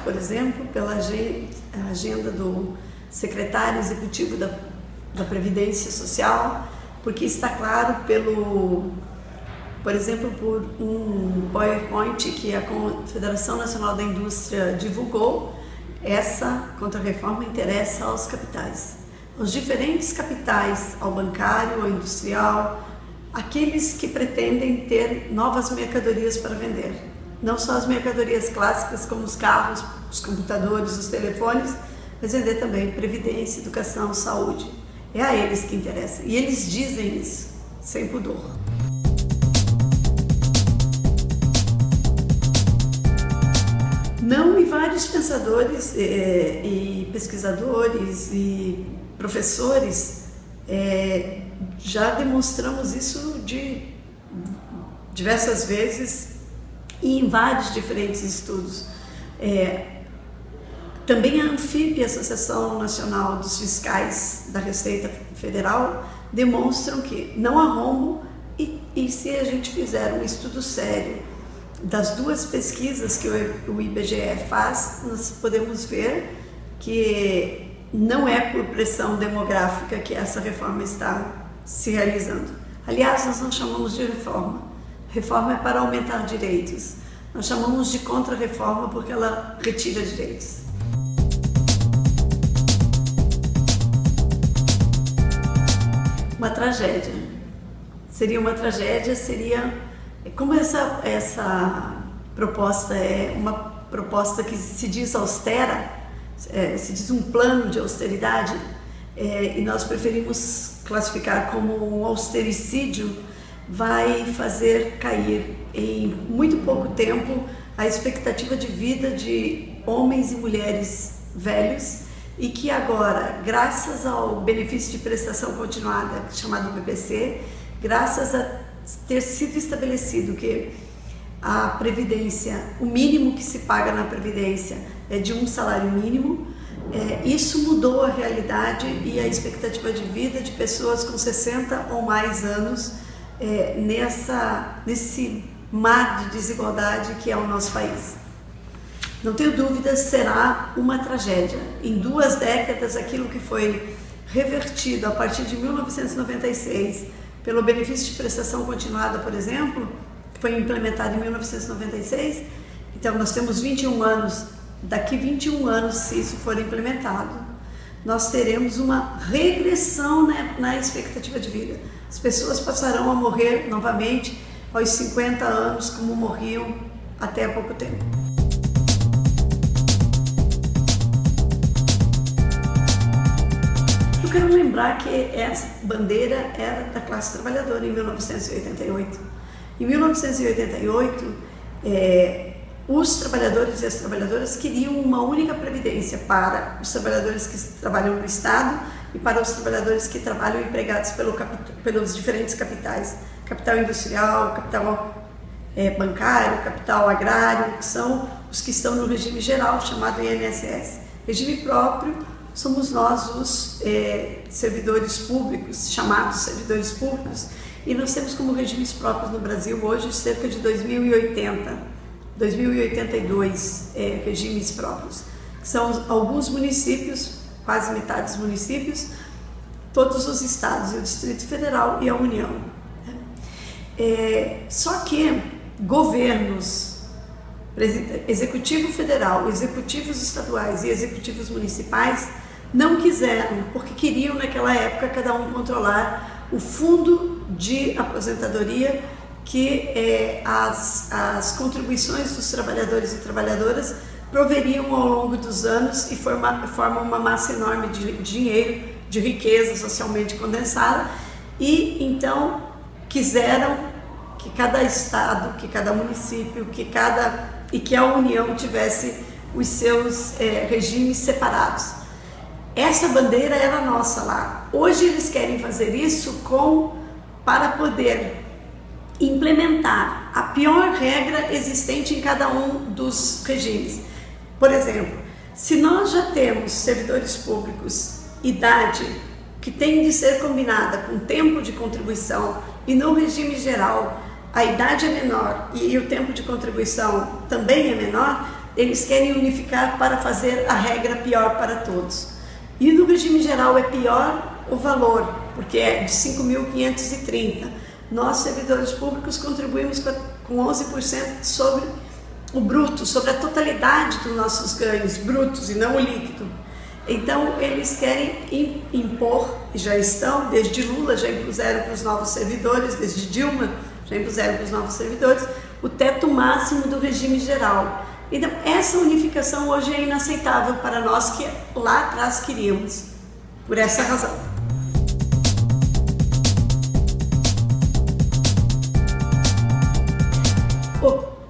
por exemplo, pela agenda do secretário executivo da Previdência Social, porque está claro por exemplo, por um PowerPoint que a Confederação Nacional da Indústria divulgou. Essa contrarreforma interessa aos capitais, aos diferentes capitais, ao bancário, ao industrial, aqueles que pretendem ter novas mercadorias para vender. Não só as mercadorias clássicas como os carros, os computadores, os telefones, mas vender também previdência, educação, saúde. É a eles que interessa. E eles dizem isso, sem pudor. Não, e vários pensadores e pesquisadores e professores já demonstramos isso diversas vezes e em vários diferentes estudos. Também a ANFIP, a Associação Nacional dos Fiscais da Receita Federal, demonstram que não há rombo e se a gente fizer um estudo sério das duas pesquisas que o IBGE faz, nós podemos ver que não é por pressão demográfica que essa reforma está se realizando. Aliás, nós não chamamos de reforma. Reforma é para aumentar direitos. Nós chamamos de contra-reforma porque ela retira direitos. Uma tragédia. Seria uma tragédia, como essa proposta é uma proposta que se diz austera, se diz um plano de austeridade, e nós preferimos classificar como um austericídio, vai fazer cair em muito pouco tempo a expectativa de vida de homens e mulheres velhos e que agora, graças ao benefício de prestação continuada, chamado BPC, graças a ter sido estabelecido que a Previdência, o mínimo que se paga na Previdência é de um salário mínimo, isso mudou a realidade e a expectativa de vida de pessoas com 60 ou mais anos nesse mar de desigualdade que é o nosso país. Não tenho dúvidas, será uma tragédia. Em 2 décadas, aquilo que foi revertido a partir de 1996 pelo benefício de prestação continuada, por exemplo, que foi implementado em 1996, então nós temos 21 anos, daqui 21 anos, se isso for implementado, nós teremos uma regressão na expectativa de vida. As pessoas passarão a morrer novamente aos 50 anos, como morriam até há pouco tempo. Eu quero lembrar que essa bandeira era da classe trabalhadora em 1988. Em 1988, os trabalhadores e as trabalhadoras queriam uma única previdência para os trabalhadores que trabalham no Estado e para os trabalhadores que trabalham empregados pelos diferentes capitais. Capital industrial, capital bancário, capital agrário, que são os que estão no regime geral, chamado INSS. Regime próprio somos nós, os servidores públicos, chamados servidores públicos, e nós temos como regimes próprios no Brasil hoje cerca de 2082 regimes próprios. São alguns municípios, quase metade dos municípios, todos os estados, e o Distrito Federal e a União. Só que governos, executivo federal, executivos estaduais e executivos municipais não quiseram, porque queriam naquela época cada um controlar o fundo de aposentadoria que as contribuições dos trabalhadores e trabalhadoras proveriam ao longo dos anos e formam uma massa enorme de dinheiro, de riqueza socialmente condensada, e então quiseram que cada estado, que cada município, que a União tivesse os seus regimes separados. Essa bandeira era nossa lá. Hoje eles querem fazer isso para poder implementar a pior regra existente em cada um dos regimes. Por exemplo, se nós já temos servidores públicos, idade que tem de ser combinada com tempo de contribuição, e no regime geral a idade é menor e o tempo de contribuição também é menor, eles querem unificar para fazer a regra pior para todos. E no regime geral é pior o valor, porque é de 5.530. Nós, servidores públicos, contribuímos com 11% sobre o bruto, sobre a totalidade dos nossos ganhos brutos e não o líquido. Então, eles querem impor, e já estão, desde Lula já impuseram para os novos servidores, desde Dilma já impuseram para os novos servidores, o teto máximo do regime geral. Então, essa unificação hoje é inaceitável para nós que lá atrás queríamos, por essa razão.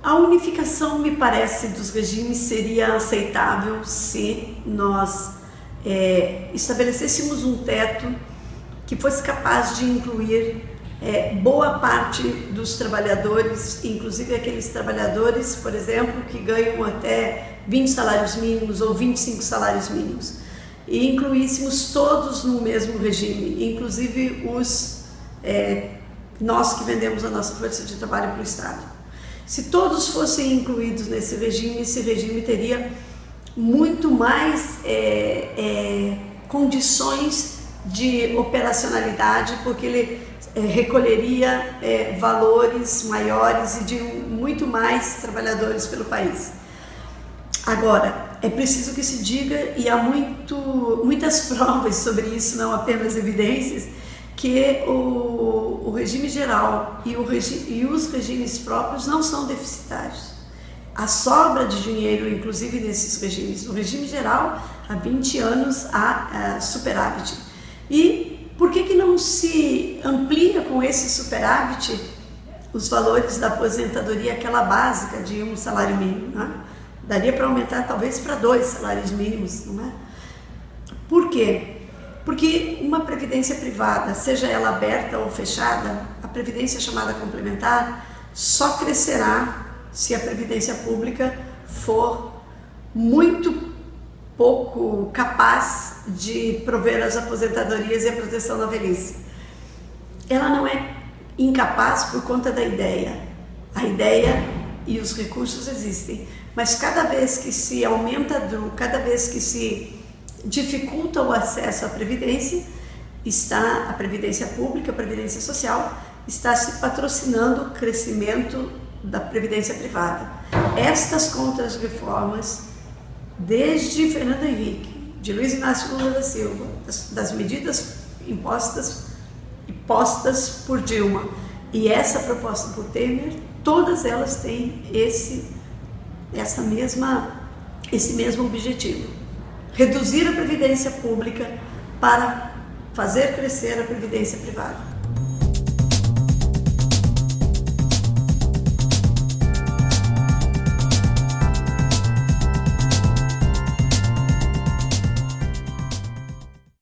A unificação, me parece, dos regimes seria aceitável se nós estabelecêssemos um teto que fosse capaz de incluir boa parte dos trabalhadores, inclusive aqueles trabalhadores, por exemplo, que ganham até 20 salários mínimos ou 25 salários mínimos, e incluíssemos todos no mesmo regime, inclusive nós que vendemos a nossa força de trabalho para o Estado. Se todos fossem incluídos nesse regime, esse regime teria muito mais condições de operacionalidade, porque ele recolheria valores maiores e de muito mais trabalhadores pelo país. Agora, é preciso que se diga, e há muitas provas sobre isso, não apenas evidências, que o regime geral e os regimes próprios não são deficitários. A sobra de dinheiro, inclusive nesses regimes, no regime geral, há 20 anos há superávit. E por que não se amplia com esse superávit os valores da aposentadoria, aquela básica de um salário mínimo, né? Daria para aumentar talvez para 2 salários mínimos, não é? Por quê? Porque uma previdência privada, seja ela aberta ou fechada, a previdência chamada complementar só crescerá se a previdência pública for muito pouco capaz de prover as aposentadorias e a proteção da velhice. Ela não é incapaz por conta da ideia. A ideia e os recursos existem, mas cada vez que se aumenta, cada vez que se dificulta o acesso à previdência, a previdência pública, a previdência social, está se patrocinando o crescimento da previdência privada. Estas contra-reformas, desde Fernando Henrique, de Luiz Inácio Lula da Silva, das medidas impostas e postas por Dilma, e essa proposta por Temer, todas elas têm esse mesmo objetivo: reduzir a previdência pública para fazer crescer a previdência privada.